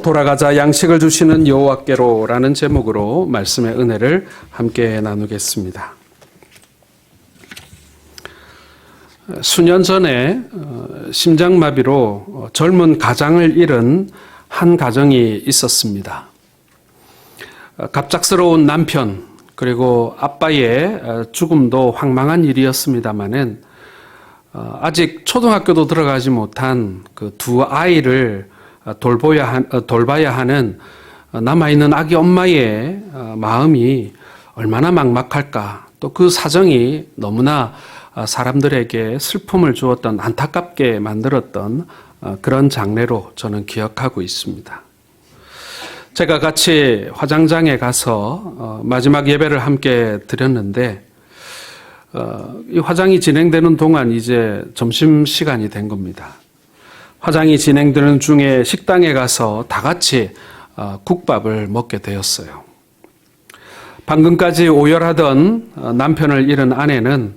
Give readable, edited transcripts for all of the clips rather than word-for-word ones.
돌아가자 양식을 주시는 여호와께로라는 제목으로 말씀의 은혜를 함께 나누겠습니다. 수년 전에 심장마비로 젊은 가장을 잃은 한 가정이 있었습니다. 갑작스러운 남편 그리고 아빠의 죽음도 황망한 일이었습니다마는 아직 초등학교도 들어가지 못한 그 두 아이를 돌봐야 하는 남아있는 아기 엄마의 마음이 얼마나 막막할까. 또 그 사정이 너무나 사람들에게 슬픔을 주었던, 안타깝게 만들었던 그런 장례로 저는 기억하고 있습니다. 제가 같이 화장장에 가서 마지막 예배를 함께 드렸는데 이 화장이 진행되는 동안 이제 점심시간이 된 겁니다. 화장이 진행되는 중에 식당에 가서 다 같이 국밥을 먹게 되었어요. 방금까지 오열하던 남편을 잃은 아내는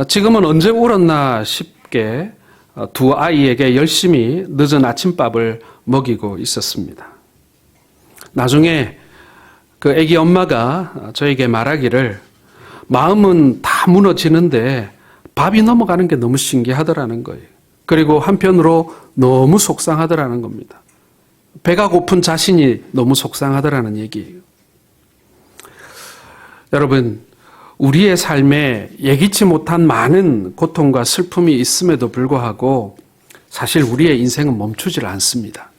지금은 언제 울었나 싶게 두 아이에게 열심히 늦은 아침밥을 먹이고 있었습니다. 나중에 그 아기 엄마가 저에게 말하기를 마음은 다 무너지는데 밥이 넘어가는 게 너무 신기하더라는 거예요. 그리고 한편으로 너무 속상하더라는 겁니다. 배가 고픈 자신이 너무 속상하더라는 얘기예요. 여러분, 우리의 삶에 예기치 못한 많은 고통과 슬픔이 있음에도 불구하고 사실 우리의 인생은 멈추질 않습니다.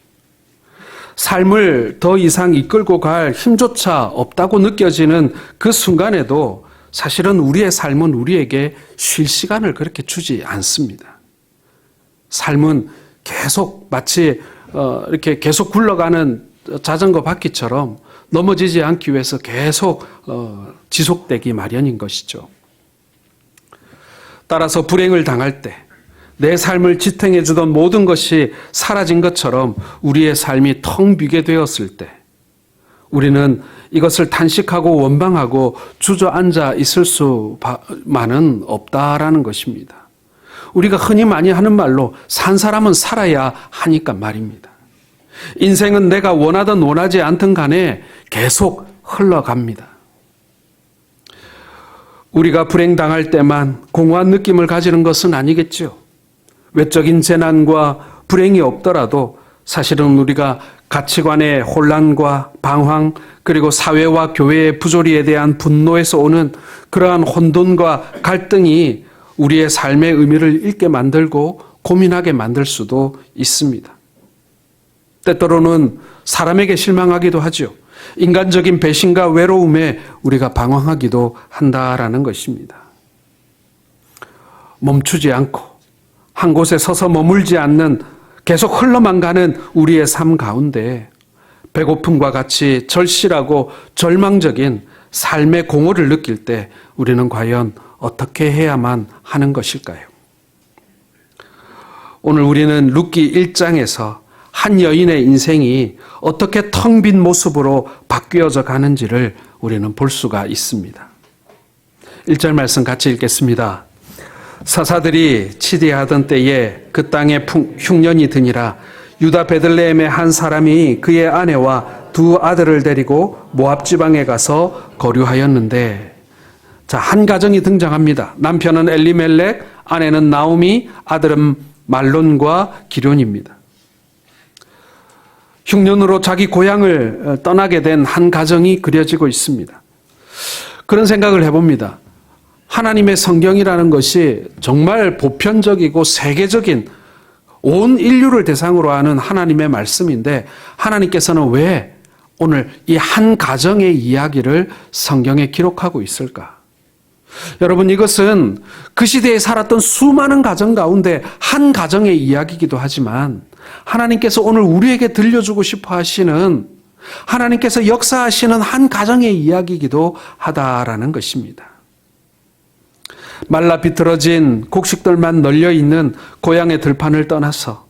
삶을 더 이상 이끌고 갈 힘조차 없다고 느껴지는 그 순간에도 사실은 우리의 삶은 우리에게 쉴 시간을 그렇게 주지 않습니다. 삶은 계속 마치 이렇게 계속 굴러가는 자전거 바퀴처럼 넘어지지 않기 위해서 계속 지속되기 마련인 것이죠. 따라서 불행을 당할 때 내 삶을 지탱해 주던 모든 것이 사라진 것처럼 우리의 삶이 텅 비게 되었을 때 우리는 이것을 탄식하고 원망하고 주저앉아 있을 수만은 없다라는 것입니다. 우리가 흔히 많이 하는 말로 산 사람은 살아야 하니까 말입니다. 인생은 내가 원하든 원하지 않든 간에 계속 흘러갑니다. 우리가 불행당할 때만 공허한 느낌을 가지는 것은 아니겠죠. 외적인 재난과 불행이 없더라도 사실은 우리가 가치관의 혼란과 방황 그리고 사회와 교회의 부조리에 대한 분노에서 오는 그러한 혼돈과 갈등이 우리의 삶의 의미를 잃게 만들고 고민하게 만들 수도 있습니다. 때때로는 사람에게 실망하기도 하죠. 인간적인 배신과 외로움에 우리가 방황하기도 한다라는 것입니다. 멈추지 않고 한 곳에 서서 머물지 않는 계속 흘러만 가는 우리의 삶 가운데 배고픔과 같이 절실하고 절망적인 삶의 공허를 느낄 때 우리는 과연 어떻게 해야만 하는 것일까요? 오늘 우리는 룻기 1장에서 한 여인의 인생이 어떻게 텅 빈 모습으로 바뀌어져 가는지를 우리는 볼 수가 있습니다. 1절 말씀 같이 읽겠습니다. 사사들이 치디하던 때에 그 땅에 흉년이 드니라. 유다 베들레헴의 한 사람이 그의 아내와 두 아들을 데리고 모압 지방에 가서 거류하였는데, 자, 한 가정이 등장합니다. 남편은 엘리멜렉, 아내는 나오미, 아들은 말론과 기럐입니다. 흉년으로 자기 고향을 떠나게 된 한 가정이 그려지고 있습니다. 그런 생각을 해봅니다. 하나님의 성경이라는 것이 정말 보편적이고 세계적인 온 인류를 대상으로 하는 하나님의 말씀인데 하나님께서는 왜 오늘 이 한 가정의 이야기를 성경에 기록하고 있을까? 여러분, 이것은 그 시대에 살았던 수많은 가정 가운데 한 가정의 이야기이기도 하지만 하나님께서 오늘 우리에게 들려주고 싶어 하시는, 하나님께서 역사하시는 한 가정의 이야기이기도 하다라는 것입니다. 말라 비틀어진 곡식들만 널려있는 고향의 들판을 떠나서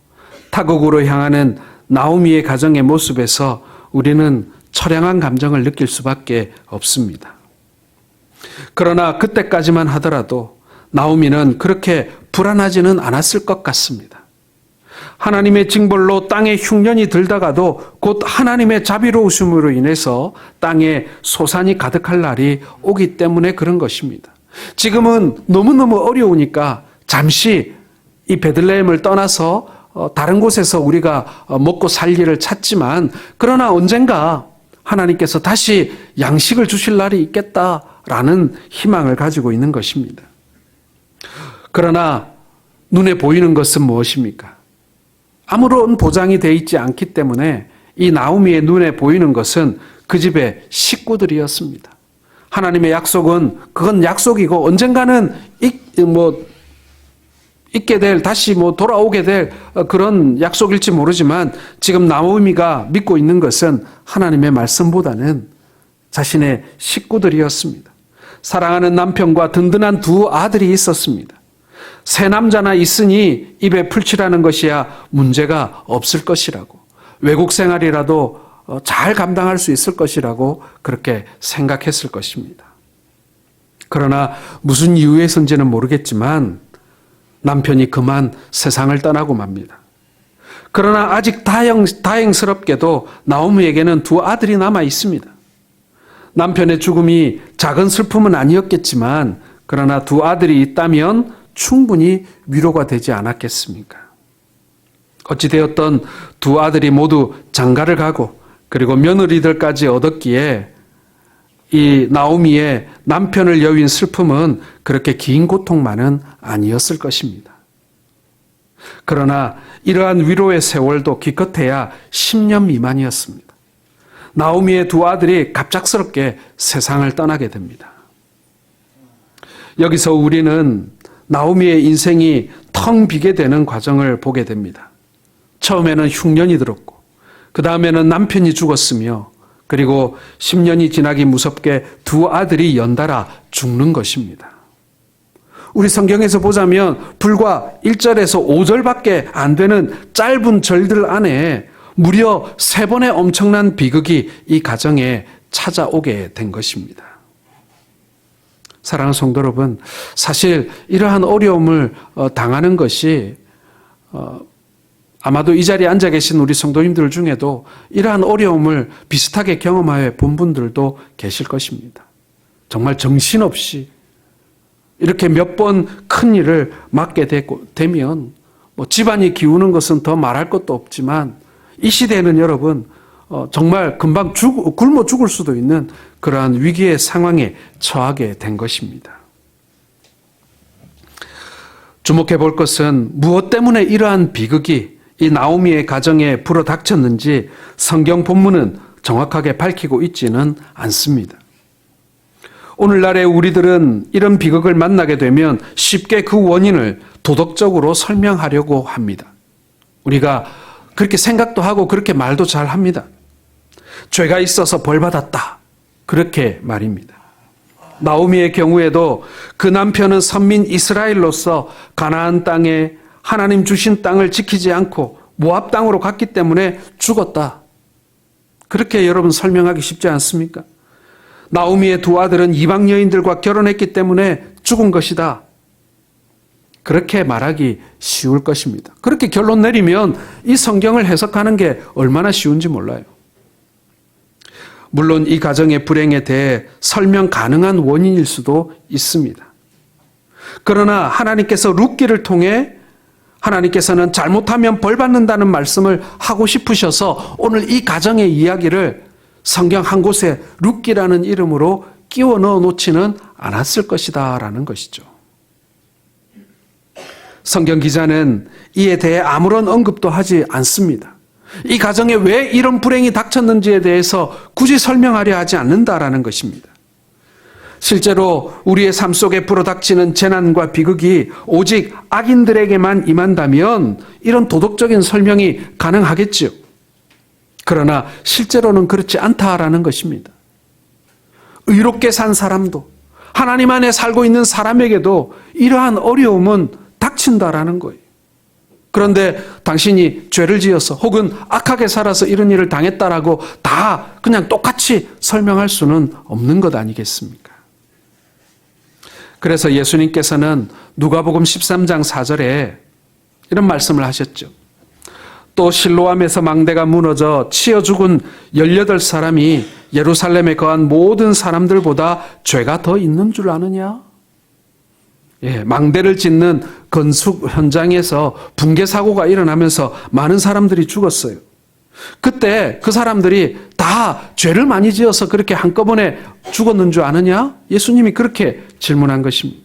타국으로 향하는 나오미의 가정의 모습에서 우리는 처량한 감정을 느낄 수밖에 없습니다. 그러나 그때까지만 하더라도 나오미는 그렇게 불안하지는 않았을 것 같습니다. 하나님의 징벌로 땅에 흉년이 들다가도 곧 하나님의 자비로우심으로 인해서 땅에 소산이 가득할 날이 오기 때문에 그런 것입니다. 지금은 너무너무 어려우니까 잠시 이 베들레헴을 떠나서 다른 곳에서 우리가 먹고 살 길을 찾지만, 그러나 언젠가 하나님께서 다시 양식을 주실 날이 있겠다라는 희망을 가지고 있는 것입니다. 그러나 눈에 보이는 것은 무엇입니까? 아무런 보장이 되어 있지 않기 때문에 이 나오미의 눈에 보이는 것은 그 집의 식구들이었습니다. 하나님의 약속은 그건 약속이고 언젠가는 있게 될, 다시 돌아오게 될 그런 약속일지 모르지만, 지금 나오미가 믿고 있는 것은 하나님의 말씀보다는 자신의 식구들이었습니다. 사랑하는 남편과 든든한 두 아들이 있었습니다. 새 남자나 있으니 입에 풀칠하는 것이야 문제가 없을 것이라고, 외국 생활이라도 잘 감당할 수 있을 것이라고 그렇게 생각했을 것입니다. 그러나 무슨 이유에서인지는 모르겠지만 남편이 그만 세상을 떠나고 맙니다. 그러나 아직 다행스럽게도 나오미에게는 두 아들이 남아 있습니다. 남편의 죽음이 작은 슬픔은 아니었겠지만, 그러나 두 아들이 있다면 충분히 위로가 되지 않았겠습니까? 어찌되었던 두 아들이 모두 장가를 가고 그리고 며느리들까지 얻었기에 이 나오미의 남편을 여윈 슬픔은 그렇게 긴 고통만은 아니었을 것입니다. 그러나 이러한 위로의 세월도 기껏해야 10년 미만이었습니다. 나오미의 두 아들이 갑작스럽게 세상을 떠나게 됩니다. 여기서 우리는 나오미의 인생이 텅 비게 되는 과정을 보게 됩니다. 처음에는 흉년이 들었고, 그 다음에는 남편이 죽었으며, 그리고 10년이 지나기 무섭게 두 아들이 연달아 죽는 것입니다. 우리 성경에서 보자면 불과 1절에서 5절밖에 안 되는 짧은 절들 안에 무려 3번의 엄청난 비극이 이 가정에 찾아오게 된 것입니다. 사랑하는 성도 여러분, 사실 이러한 어려움을 당하는 것이 아마도 이 자리에 앉아 계신 우리 성도님들 중에도 이러한 어려움을 비슷하게 경험하여 본 분들도 계실 것입니다. 정말 정신없이 이렇게 몇 번 큰 일을 맡게 되면 집안이 기우는 것은 더 말할 것도 없지만, 이 시대에는 여러분 정말 금방 굶어 죽을 수도 있는 그러한 위기의 상황에 처하게 된 것입니다. 주목해 볼 것은 무엇 때문에 이러한 비극이 이 나오미의 가정에 불어닥쳤는지 성경 본문은 정확하게 밝히고 있지는 않습니다. 오늘날의 우리들은 이런 비극을 만나게 되면 쉽게 그 원인을 도덕적으로 설명하려고 합니다. 우리가 그렇게 생각도 하고 그렇게 말도 잘 합니다. 죄가 있어서 벌받았다, 그렇게 말입니다. 나오미의 경우에도 그 남편은 선민 이스라엘로서 가나안 땅에 하나님 주신 땅을 지키지 않고 모압 땅으로 갔기 때문에 죽었다, 그렇게 여러분 설명하기 쉽지 않습니까? 나오미의 두 아들은 이방 여인들과 결혼했기 때문에 죽은 것이다, 그렇게 말하기 쉬울 것입니다. 그렇게 결론 내리면 이 성경을 해석하는 게 얼마나 쉬운지 몰라요. 물론 이 가정의 불행에 대해 설명 가능한 원인일 수도 있습니다. 그러나 하나님께서 룻기를 통해 하나님께서는 잘못하면 벌받는다는 말씀을 하고 싶으셔서 오늘 이 가정의 이야기를 성경 한 곳에 룻기라는 이름으로 끼워 넣어 놓지는 않았을 것이다 라는 것이죠. 성경 기자는 이에 대해 아무런 언급도 하지 않습니다. 이 가정에 왜 이런 불행이 닥쳤는지에 대해서 굳이 설명하려 하지 않는다라는 것입니다. 실제로 우리의 삶 속에 불어닥치는 재난과 비극이 오직 악인들에게만 임한다면 이런 도덕적인 설명이 가능하겠지요. 그러나 실제로는 그렇지 않다라는 것입니다. 의롭게 산 사람도, 하나님 안에 살고 있는 사람에게도 이러한 어려움은 닥친다라는 거예요. 그런데 당신이 죄를 지어서 혹은 악하게 살아서 이런 일을 당했다라고 다 그냥 똑같이 설명할 수는 없는 것 아니겠습니까? 그래서 예수님께서는 누가복음 13장 4절에 이런 말씀을 하셨죠. 또 실로암에서 망대가 무너져 치여 죽은 18사람이 예루살렘에 거한 모든 사람들보다 죄가 더 있는 줄 아느냐? 예, 망대를 짓는 건축 현장에서 붕괴 사고가 일어나면서 많은 사람들이 죽었어요. 그때 그 사람들이 다 죄를 많이 지어서 그렇게 한꺼번에 죽었는 줄 아느냐? 예수님이 그렇게 질문한 것입니다.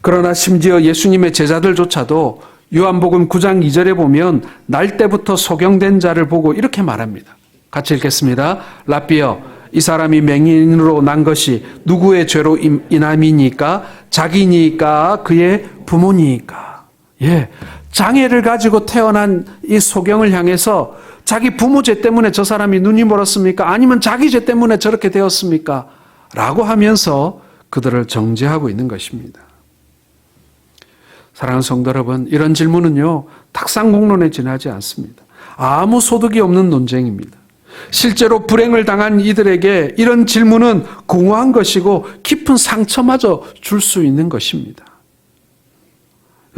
그러나 심지어 예수님의 제자들조차도 요한복음 9장 2절에 보면 날 때부터 소경된 자를 보고 이렇게 말합니다. 같이 읽겠습니다. 랍비여, 이 사람이 맹인으로 난 것이 누구의 죄로 인함이니까? 자기니까? 그의 부모니까? 예, 장애를 가지고 태어난 이 소경을 향해서 자기 부모 죄 때문에 저 사람이 눈이 멀었습니까? 아니면 자기 죄 때문에 저렇게 되었습니까? 라고 하면서 그들을 정죄하고 있는 것입니다. 사랑하는 성도 여러분, 이런 질문은요, 탁상공론에 지나지 않습니다. 아무 소득이 없는 논쟁입니다. 실제로 불행을 당한 이들에게 이런 질문은 공허한 것이고 깊은 상처마저 줄 수 있는 것입니다.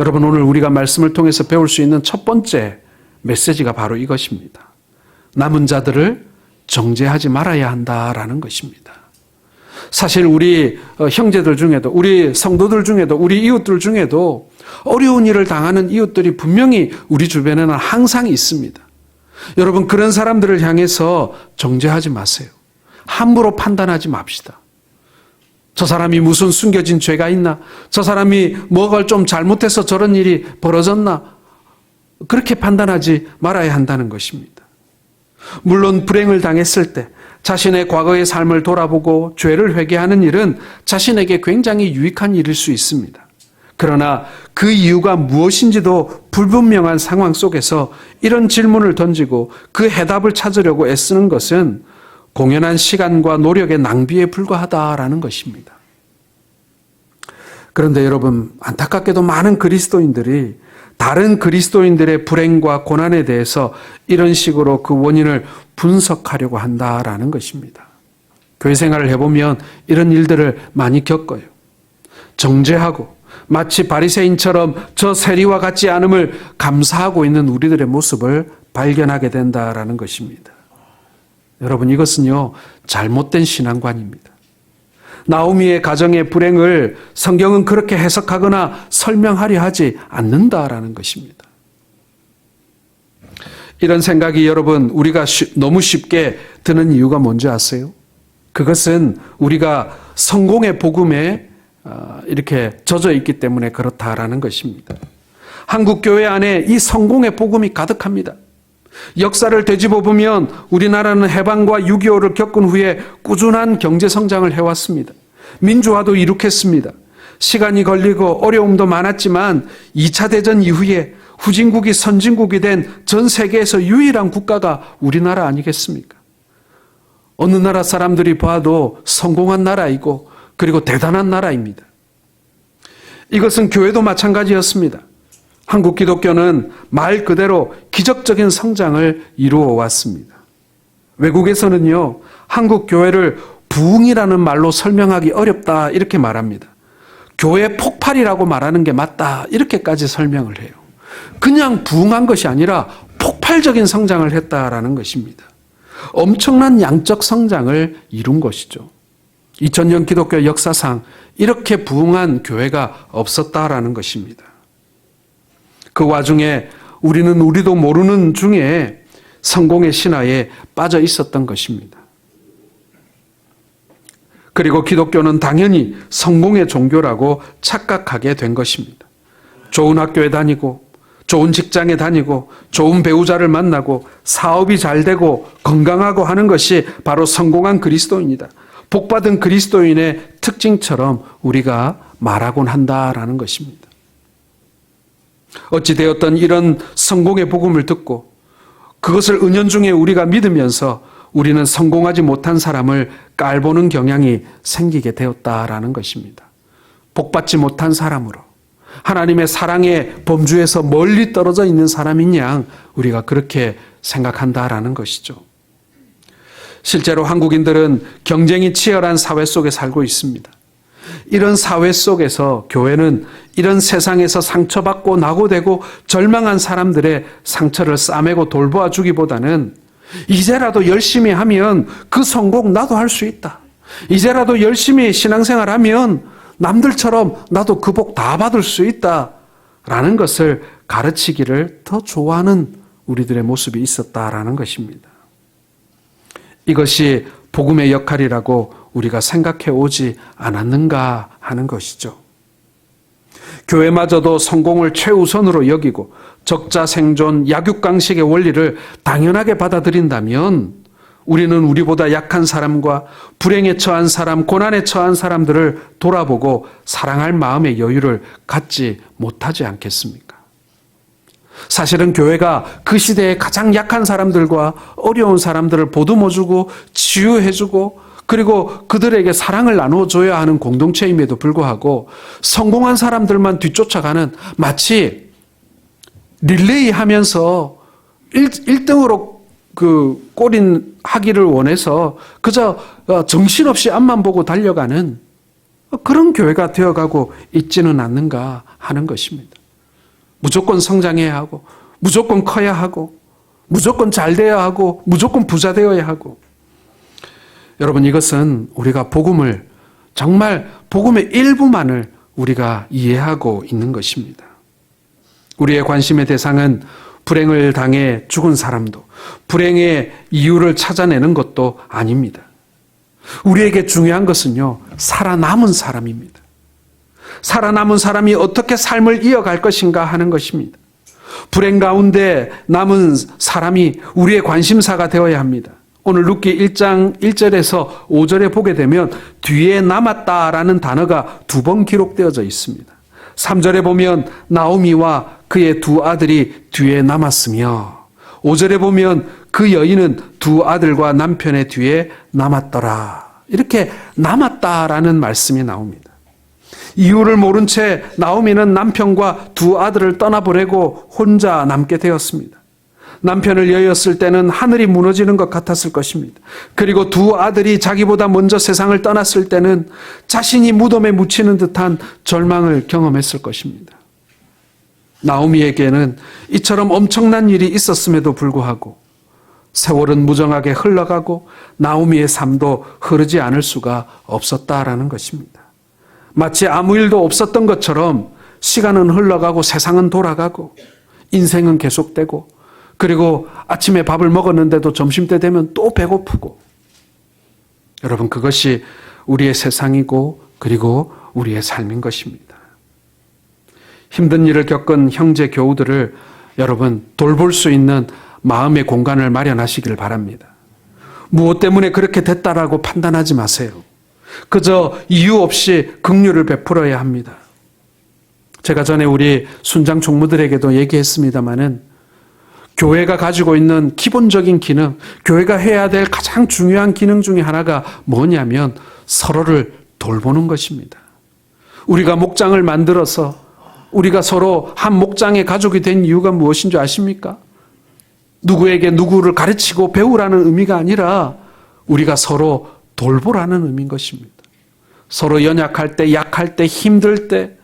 여러분, 오늘 우리가 말씀을 통해서 배울 수 있는 첫 번째 메시지가 바로 이것입니다. 남은 자들을 정죄하지 말아야 한다라는 것입니다. 사실 우리 형제들 중에도, 우리 성도들 중에도, 우리 이웃들 중에도 어려운 일을 당하는 이웃들이 분명히 우리 주변에는 항상 있습니다. 여러분, 그런 사람들을 향해서 정죄하지 마세요. 함부로 판단하지 맙시다. 저 사람이 무슨 숨겨진 죄가 있나? 저 사람이 뭐가 좀 잘못해서 저런 일이 벌어졌나? 그렇게 판단하지 말아야 한다는 것입니다. 물론 불행을 당했을 때 자신의 과거의 삶을 돌아보고 죄를 회개하는 일은 자신에게 굉장히 유익한 일일 수 있습니다. 그러나 그 이유가 무엇인지도 불분명한 상황 속에서 이런 질문을 던지고 그 해답을 찾으려고 애쓰는 것은 공연한 시간과 노력의 낭비에 불과하다라는 것입니다. 그런데 여러분, 안타깝게도 많은 그리스도인들이 다른 그리스도인들의 불행과 고난에 대해서 이런 식으로 그 원인을 분석하려고 한다라는 것입니다. 교회 생활을 해보면 이런 일들을 많이 겪어요. 정죄하고 마치 바리새인처럼 저 세리와 같지 않음을 감사하고 있는 우리들의 모습을 발견하게 된다라는 것입니다. 여러분, 이것은요, 잘못된 신앙관입니다. 나오미의 가정의 불행을 성경은 그렇게 해석하거나 설명하려 하지 않는다라는 것입니다. 이런 생각이 여러분, 우리가 너무 쉽게 드는 이유가 뭔지 아세요? 그것은 우리가 성공의 복음에 이렇게 젖어 있기 때문에 그렇다라는 것입니다. 한국 교회 안에 이 성공의 복음이 가득합니다. 역사를 되짚어 보면 우리나라는 해방과 6.25를 겪은 후에 꾸준한 경제 성장을 해왔습니다. 민주화도 이룩했습니다. 시간이 걸리고 어려움도 많았지만 2차 대전 이후에 후진국이 선진국이 된 전 세계에서 유일한 국가가 우리나라 아니겠습니까? 어느 나라 사람들이 봐도 성공한 나라이고 그리고 대단한 나라입니다. 이것은 교회도 마찬가지였습니다. 한국 기독교는 말 그대로 기적적인 성장을 이루어 왔습니다. 외국에서는요, 한국 교회를 부흥이라는 말로 설명하기 어렵다 이렇게 말합니다. 교회 폭발이라고 말하는 게 맞다 이렇게까지 설명을 해요. 그냥 부흥한 것이 아니라 폭발적인 성장을 했다라는 것입니다. 엄청난 양적 성장을 이룬 것이죠. 2000년 기독교 역사상 이렇게 부흥한 교회가 없었다라는 것입니다. 그 와중에 우리는 우리도 모르는 중에 성공의 신화에 빠져 있었던 것입니다. 그리고 기독교는 당연히 성공의 종교라고 착각하게 된 것입니다. 좋은 학교에 다니고 좋은 직장에 다니고 좋은 배우자를 만나고 사업이 잘 되고 건강하고 하는 것이 바로 성공한 그리스도인이다. 복받은 그리스도인의 특징처럼 우리가 말하곤 한다라는 것입니다. 어찌되었던 이런 성공의 복음을 듣고 그것을 은연중에 우리가 믿으면서 우리는 성공하지 못한 사람을 깔보는 경향이 생기게 되었다라는 것입니다. 복받지 못한 사람으로 하나님의 사랑의 범주에서 멀리 떨어져 있는 사람인 양 우리가 그렇게 생각한다라는 것이죠. 실제로 한국인들은 경쟁이 치열한 사회 속에 살고 있습니다. 이런 사회 속에서 교회는 이런 세상에서 상처받고 낙오되고 절망한 사람들의 상처를 싸매고 돌보아 주기보다는 이제라도 열심히 하면 그 성공 나도 할 수 있다. 이제라도 열심히 신앙생활하면 남들처럼 나도 그 복 다 받을 수 있다. 라는 것을 가르치기를 더 좋아하는 우리들의 모습이 있었다라는 것입니다. 이것이 복음의 역할이라고 우리가 생각해 오지 않았는가 하는 것이죠. 교회마저도 성공을 최우선으로 여기고 적자생존 약육강식의 원리를 당연하게 받아들인다면 우리는 우리보다 약한 사람과 불행에 처한 사람, 고난에 처한 사람들을 돌아보고 사랑할 마음의 여유를 갖지 못하지 않겠습니까? 사실은 교회가 그 시대에 가장 약한 사람들과 어려운 사람들을 보듬어주고 치유해주고 그리고 그들에게 사랑을 나눠줘야 하는 공동체임에도 불구하고 성공한 사람들만 뒤쫓아가는 마치 릴레이 하면서 1등으로 그 꼬린 하기를 원해서 그저 정신없이 앞만 보고 달려가는 그런 교회가 되어가고 있지는 않는가 하는 것입니다. 무조건 성장해야 하고 무조건 커야 하고 무조건 잘 되어야 하고 무조건 부자 되어야 하고 여러분 이것은 우리가 복음을 정말 복음의 일부만을 우리가 이해하고 있는 것입니다. 우리의 관심의 대상은 불행을 당해 죽은 사람도 불행의 이유를 찾아내는 것도 아닙니다. 우리에게 중요한 것은요, 살아남은 사람입니다. 살아남은 사람이 어떻게 삶을 이어갈 것인가 하는 것입니다. 불행 가운데 남은 사람이 우리의 관심사가 되어야 합니다. 오늘 룻기 1장 1절에서 5절에 보게 되면 뒤에 남았다라는 단어가 2번 기록되어져 있습니다. 3절에 보면 나오미와 그의 2 아들이 뒤에 남았으며 5절에 보면 그 여인은 2 아들과 남편의 뒤에 남았더라. 이렇게 남았다라는 말씀이 나옵니다. 이유를 모른 채 나오미는 남편과 2 아들을 떠나보내고 혼자 남게 되었습니다. 남편을 여였을 때는 하늘이 무너지는 것 같았을 것입니다. 그리고 2 아들이 자기보다 먼저 세상을 떠났을 때는 자신이 무덤에 묻히는 듯한 절망을 경험했을 것입니다. 나오미에게는 이처럼 엄청난 일이 있었음에도 불구하고 세월은 무정하게 흘러가고 나오미의 삶도 흐르지 않을 수가 없었다라는 것입니다. 마치 아무 일도 없었던 것처럼 시간은 흘러가고 세상은 돌아가고 인생은 계속되고 그리고 아침에 밥을 먹었는데도 점심때 되면 또 배고프고 여러분 그것이 우리의 세상이고 그리고 우리의 삶인 것입니다. 힘든 일을 겪은 형제 교우들을 여러분 돌볼 수 있는 마음의 공간을 마련하시기를 바랍니다. 무엇 때문에 그렇게 됐다라고 판단하지 마세요. 그저 이유 없이 긍휼을 베풀어야 합니다. 제가 전에 우리 순장 총무들에게도 얘기했습니다마는 교회가 가지고 있는 기본적인 기능, 교회가 해야 될 가장 중요한 기능 중에 하나가 뭐냐면 서로를 돌보는 것입니다. 우리가 목장을 만들어서 우리가 서로 한 목장의 가족이 된 이유가 무엇인 줄 아십니까? 누구에게 누구를 가르치고 배우라는 의미가 아니라 우리가 서로 돌보라는 의미인 것입니다. 서로 연약할 때, 약할 때, 힘들 때,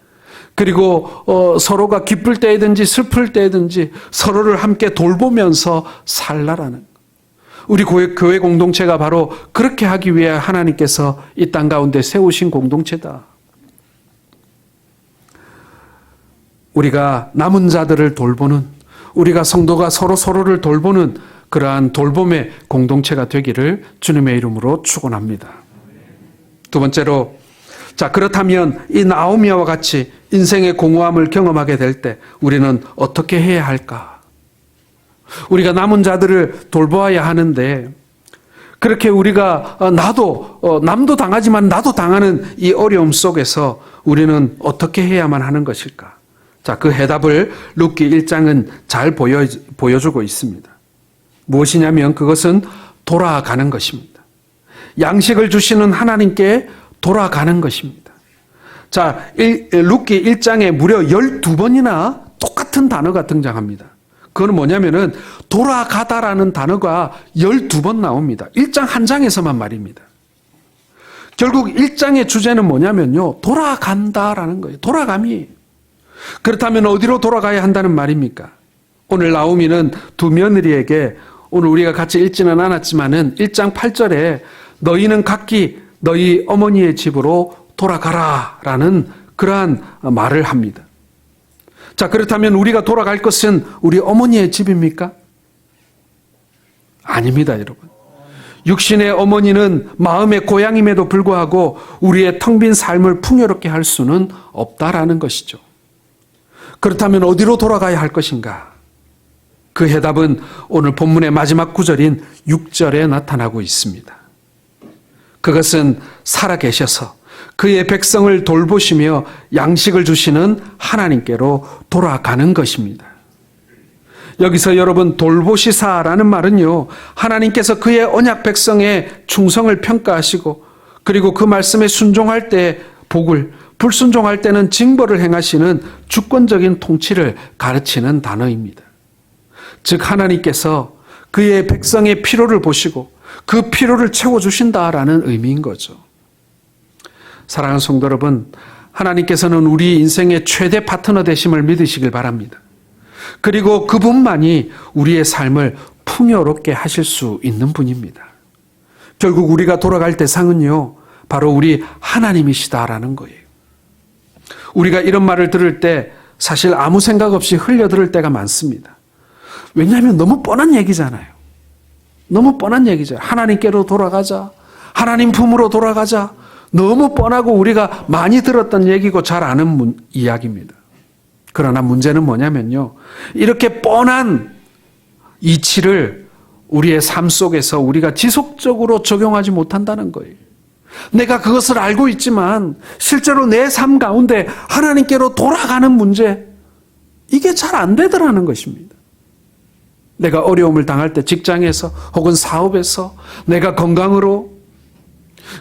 그리고 서로가 기쁠 때든지 슬플 때든지 서로를 함께 돌보면서 살라라는 우리 교회 공동체가 바로 그렇게 하기 위해 하나님께서 이 땅 가운데 세우신 공동체다. 우리가 남은 자들을 돌보는 우리가 성도가 서로를 돌보는 그러한 돌봄의 공동체가 되기를 주님의 이름으로 축원합니다. 2번째로 자 그렇다면 이 나오미와 같이 인생의 공허함을 경험하게 될 때 우리는 어떻게 해야 할까? 우리가 남은 자들을 돌보아야 하는데 그렇게 우리가 남도 당하지만 나도 당하는 이 어려움 속에서 우리는 어떻게 해야만 하는 것일까? 자, 그 해답을 룻기 1장은 잘 보여주고 있습니다. 무엇이냐면 그것은 돌아가는 것입니다. 양식을 주시는 하나님께 돌아가는 것입니다. 자, 룻기 1장에 무려 12번이나 똑같은 단어가 등장합니다. 그건 뭐냐면은 돌아가다라는 단어가 12번 나옵니다. 1장 한 장에서만 말입니다. 결국 1장의 주제는 뭐냐면요. 돌아간다라는 거예요. 돌아감이. 그렇다면 어디로 돌아가야 한다는 말입니까? 오늘 나오미는 두 며느리에게 오늘 우리가 같이 읽지는 않았지만은 1장 8절에 너희는 각기 너희 어머니의 집으로 돌아가라라는 그러한 말을 합니다. 자, 그렇다면 우리가 돌아갈 것은 우리 어머니의 집입니까? 아닙니다, 여러분. 육신의 어머니는 마음의 고향임에도 불구하고 우리의 텅 빈 삶을 풍요롭게 할 수는 없다라는 것이죠. 그렇다면 어디로 돌아가야 할 것인가? 그 해답은 오늘 본문의 마지막 구절인 6절에 나타나고 있습니다. 그것은 살아계셔서 그의 백성을 돌보시며 양식을 주시는 하나님께로 돌아가는 것입니다. 여기서 여러분 돌보시사라는 말은요, 하나님께서 그의 언약 백성의 충성을 평가하시고 그리고 그 말씀에 순종할 때 복을, 불순종할 때는 징벌을 행하시는 주권적인 통치를 가르치는 단어입니다. 즉 하나님께서 그의 백성의 필요를 보시고 그 필요를 채워주신다라는 의미인 거죠. 사랑하는 성도 여러분, 하나님께서는 우리 인생의 최대 파트너 되심을 믿으시길 바랍니다. 그리고 그분만이 우리의 삶을 풍요롭게 하실 수 있는 분입니다. 결국 우리가 돌아갈 대상은요, 바로 우리 하나님이시다라는 거예요. 우리가 이런 말을 들을 때 사실 아무 생각 없이 흘려들을 때가 많습니다. 왜냐하면 너무 뻔한 얘기잖아요. 너무 뻔한 얘기죠. 하나님께로 돌아가자. 하나님 품으로 돌아가자. 너무 뻔하고 우리가 많이 들었던 얘기고 잘 아는 이야기입니다. 그러나 문제는 뭐냐면요. 이렇게 뻔한 이치를 우리의 삶 속에서 우리가 지속적으로 적용하지 못한다는 거예요. 내가 그것을 알고 있지만 실제로 내 삶 가운데 하나님께로 돌아가는 문제, 이게 잘 안 되더라는 것입니다. 내가 어려움을 당할 때 직장에서 혹은 사업에서 내가 건강으로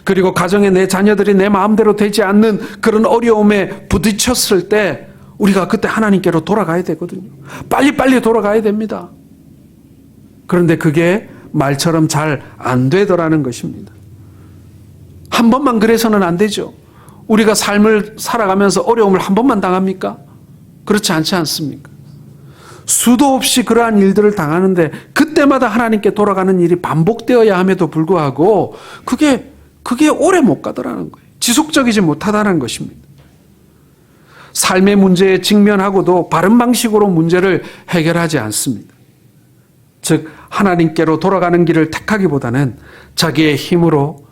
그리고 가정에 내 자녀들이 내 마음대로 되지 않는 그런 어려움에 부딪혔을 때 우리가 그때 하나님께로 돌아가야 되거든요. 빨리빨리 돌아가야 됩니다. 그런데 그게 말처럼 잘 안 되더라는 것입니다. 한 번만 그래서는 안 되죠. 우리가 삶을 살아가면서 어려움을 한 번만 당합니까? 그렇지 않지 않습니까? 수도 없이 그러한 일들을 당하는데 그때마다 하나님께 돌아가는 일이 반복되어야 함에도 불구하고 그게 오래 못 가더라는 거예요. 지속적이지 못하다는 것입니다. 삶의 문제에 직면하고도 바른 방식으로 문제를 해결하지 않습니다. 즉 하나님께로 돌아가는 길을 택하기보다는 자기의 힘으로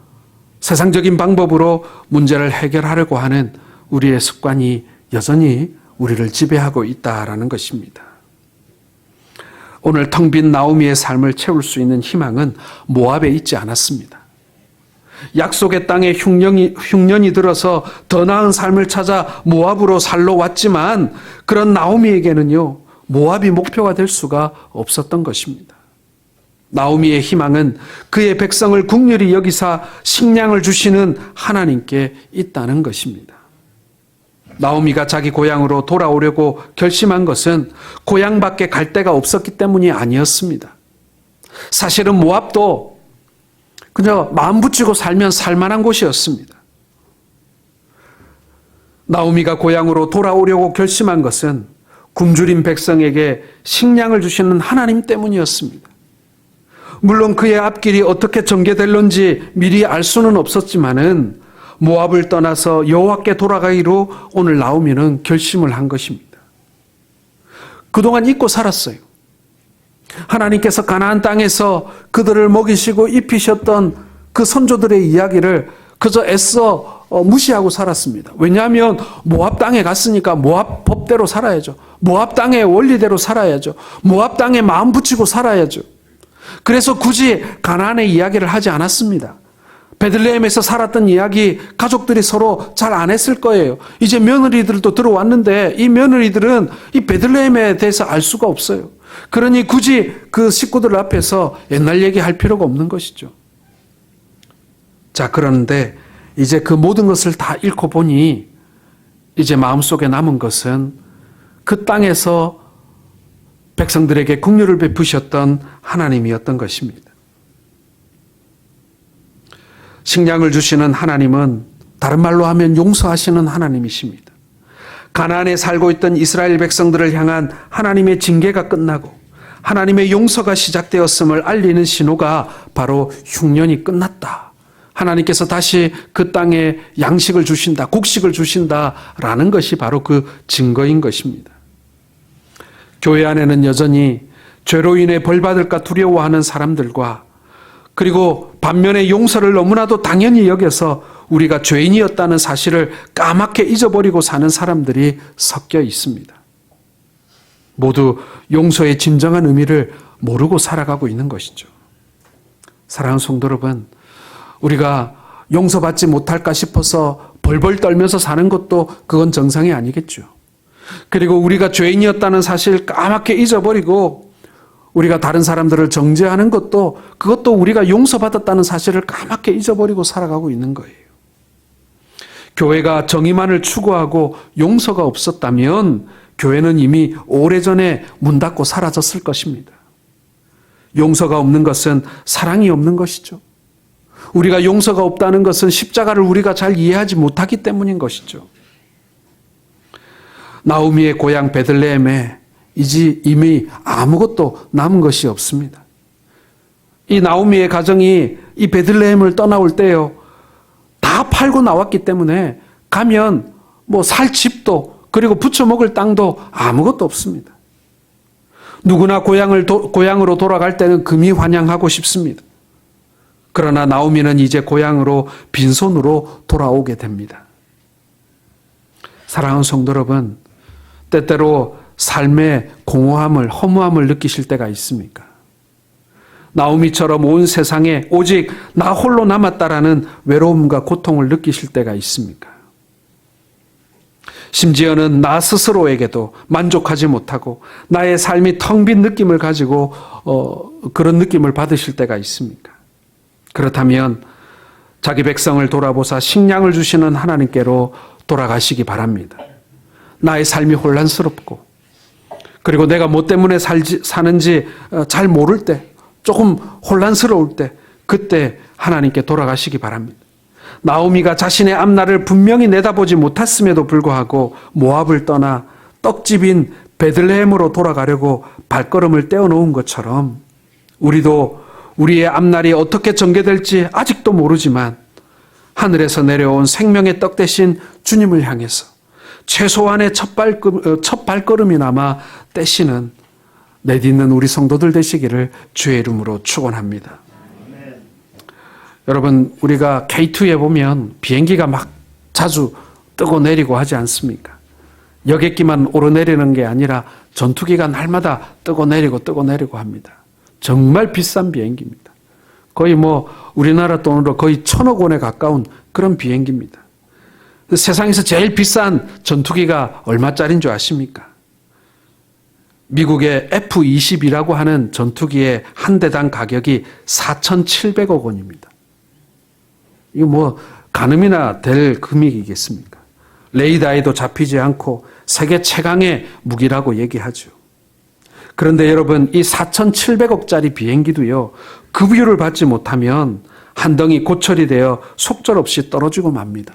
세상적인 방법으로 문제를 해결하려고 하는 우리의 습관이 여전히 우리를 지배하고 있다라는 것입니다. 오늘 텅 빈 나오미의 삶을 채울 수 있는 희망은 모압에 있지 않았습니다. 약속의 땅에 흉년이 들어서 더 나은 삶을 찾아 모압으로 살러 왔지만 그런 나오미에게는요, 모압이 목표가 될 수가 없었던 것입니다. 나오미의 희망은 그의 백성을 긍휼히 여기사 식량을 주시는 하나님께 있다는 것입니다. 나오미가 자기 고향으로 돌아오려고 결심한 것은 고향 밖에 갈 데가 없었기 때문이 아니었습니다. 사실은 모압도 그저 마음 붙이고 살면 살만한 곳이었습니다. 나오미가 고향으로 돌아오려고 결심한 것은 굶주린 백성에게 식량을 주시는 하나님 때문이었습니다. 물론 그의 앞길이 어떻게 전개될런지 미리 알 수는 없었지만은 모압을 떠나서 여호와께 돌아가기로 오늘 나오미는 결심을 한 것입니다. 그동안 잊고 살았어요. 하나님께서 가나안 땅에서 그들을 먹이시고 입히셨던 그 선조들의 이야기를 그저 애써 무시하고 살았습니다. 왜냐하면 모압 땅에 갔으니까 모압 법대로 살아야죠. 모압 땅의 원리대로 살아야죠. 모압 땅에 마음 붙이고 살아야죠. 그래서 굳이 가나안의 이야기를 하지 않았습니다. 베들레헴에서 살았던 이야기 가족들이 서로 잘 안 했을 거예요. 이제 며느리들도 들어왔는데 이 며느리들은 이 베들레헴에 대해서 알 수가 없어요. 그러니 굳이 그 식구들 앞에서 옛날 얘기할 필요가 없는 것이죠. 자, 그런데 이제 그 모든 것을 다 잃고 보니 이제 마음속에 남은 것은 그 땅에서 백성들에게 긍휼을 베푸셨던 하나님이었던 것입니다. 식량을 주시는 하나님은 다른 말로 하면 용서하시는 하나님이십니다. 가나안에 살고 있던 이스라엘 백성들을 향한 하나님의 징계가 끝나고 하나님의 용서가 시작되었음을 알리는 신호가 바로 흉년이 끝났다. 하나님께서 다시 그 땅에 양식을 주신다, 곡식을 주신다라는 것이 바로 그 증거인 것입니다. 교회 안에는 여전히 죄로 인해 벌받을까 두려워하는 사람들과 그리고 반면에 용서를 너무나도 당연히 여겨서 우리가 죄인이었다는 사실을 까맣게 잊어버리고 사는 사람들이 섞여 있습니다. 모두 용서의 진정한 의미를 모르고 살아가고 있는 것이죠. 사랑하는 성도 여러분, 우리가 용서받지 못할까 싶어서 벌벌 떨면서 사는 것도 그건 정상이 아니겠죠. 그리고 우리가 죄인이었다는 사실을 까맣게 잊어버리고 우리가 다른 사람들을 정죄하는 것도 그것도 우리가 용서받았다는 사실을 까맣게 잊어버리고 살아가고 있는 거예요. 교회가 정의만을 추구하고 용서가 없었다면 교회는 이미 오래전에 문 닫고 사라졌을 것입니다. 용서가 없는 것은 사랑이 없는 것이죠. 우리가 용서가 없다는 것은 십자가를 우리가 잘 이해하지 못하기 때문인 것이죠. 나오미의 고향 베들레헴에 이미 아무것도 남은 것이 없습니다. 이 나오미의 가정이 이 베들레헴을 떠나올 때요, 다 팔고 나왔기 때문에 가면 뭐 살 집도 그리고 부쳐 먹을 땅도 아무것도 없습니다. 누구나 고향으로 돌아갈 때는 금이 환영하고 싶습니다. 그러나 나오미는 이제 고향으로 빈손으로 돌아오게 됩니다. 사랑하는 성도 여러분, 때때로 삶의 공허함을, 허무함을 느끼실 때가 있습니까? 나오미처럼 온 세상에 오직 나 홀로 남았다라는 외로움과 고통을 느끼실 때가 있습니까? 심지어는 나 스스로에게도 만족하지 못하고 나의 삶이 텅 빈 느낌을 가지고 그런 느낌을 받으실 때가 있습니까? 그렇다면 자기 백성을 돌아보사 식량을 주시는 하나님께로 돌아가시기 바랍니다. 나의 삶이 혼란스럽고 그리고 내가 뭐 때문에 사는지 잘 모를 때, 조금 혼란스러울 때 그때 하나님께 돌아가시기 바랍니다. 나오미가 자신의 앞날을 분명히 내다보지 못했음에도 불구하고 모압을 떠나 떡집인 베들레헴으로 돌아가려고 발걸음을 떼어놓은 것처럼 우리도 우리의 앞날이 어떻게 전개될지 아직도 모르지만 하늘에서 내려온 생명의 떡 대신 주님을 향해서 최소한의 첫 발걸음이나마 떼시는 내딛는 우리 성도들 되시기를 주의 이름으로 축원합니다. 여러분, 우리가 K2에 보면 비행기가 막 자주 뜨고 내리고 하지 않습니까? 여객기만 오르내리는 게 아니라 전투기가 날마다 뜨고 내리고 합니다. 정말 비싼 비행기입니다. 거의 뭐 우리나라 돈으로 거의 1,000억 원에 가까운 그런 비행기입니다. 세상에서 제일 비싼 전투기가 얼마짜리인 줄 아십니까? 미국의 F-22라고 하는 전투기의 한 대당 가격이 4,700억 원입니다. 이거 뭐 가늠이나 될 금액이겠습니까? 레이더에도 잡히지 않고 세계 최강의 무기라고 얘기하죠. 그런데 여러분, 이 4,700억짜리 비행기도요, 급유를 받지 못하면 한 덩이 고철이 되어 속절없이 떨어지고 맙니다.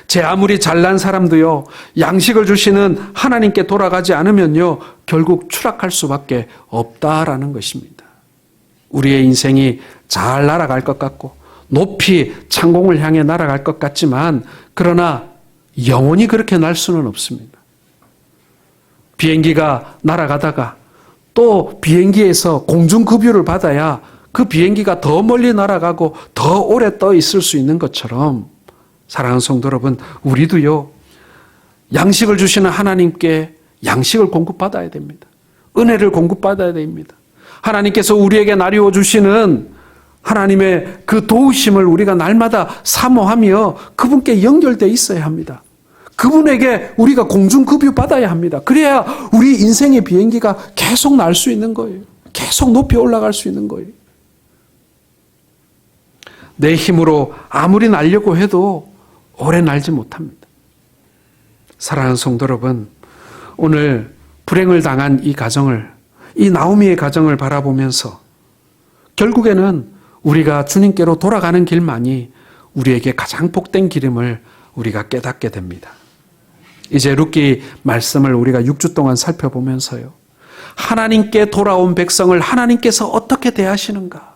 제 아무리 잘난 사람도요, 양식을 주시는 하나님께 돌아가지 않으면요, 결국 추락할 수밖에 없다라는 것입니다. 우리의 인생이 잘 날아갈 것 같고 높이 창공을 향해 날아갈 것 같지만 그러나 영원히 그렇게 날 수는 없습니다. 비행기가 날아가다가 또 비행기에서 공중급유를 받아야 그 비행기가 더 멀리 날아가고 더 오래 떠 있을 수 있는 것처럼 사랑하는 성도 여러분, 우리도요, 양식을 주시는 하나님께 양식을 공급받아야 됩니다. 은혜를 공급받아야 됩니다. 하나님께서 우리에게 나누어 주시는 하나님의 그 도우심을 우리가 날마다 사모하며 그분께 연결되어 있어야 합니다. 그분에게 우리가 공중급유 받아야 합니다. 그래야 우리 인생의 비행기가 계속 날 수 있는 거예요. 계속 높이 올라갈 수 있는 거예요. 내 힘으로 아무리 날려고 해도 오래 날지 못합니다. 사랑하는 성도 여러분, 오늘 불행을 당한 이 가정을, 이 나오미의 가정을 바라보면서 결국에는 우리가 주님께로 돌아가는 길만이 우리에게 가장 복된 길임을 우리가 깨닫게 됩니다. 이제 룻기 말씀을 우리가 6주 동안 살펴보면서요. 하나님께 돌아온 백성을 하나님께서 어떻게 대하시는가?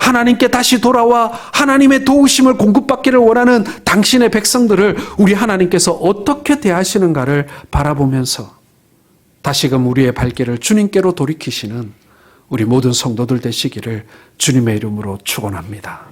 하나님께 다시 돌아와 하나님의 도우심을 공급받기를 원하는 당신의 백성들을 우리 하나님께서 어떻게 대하시는가를 바라보면서 다시금 우리의 발길을 주님께로 돌이키시는 우리 모든 성도들 되시기를 주님의 이름으로 축원합니다.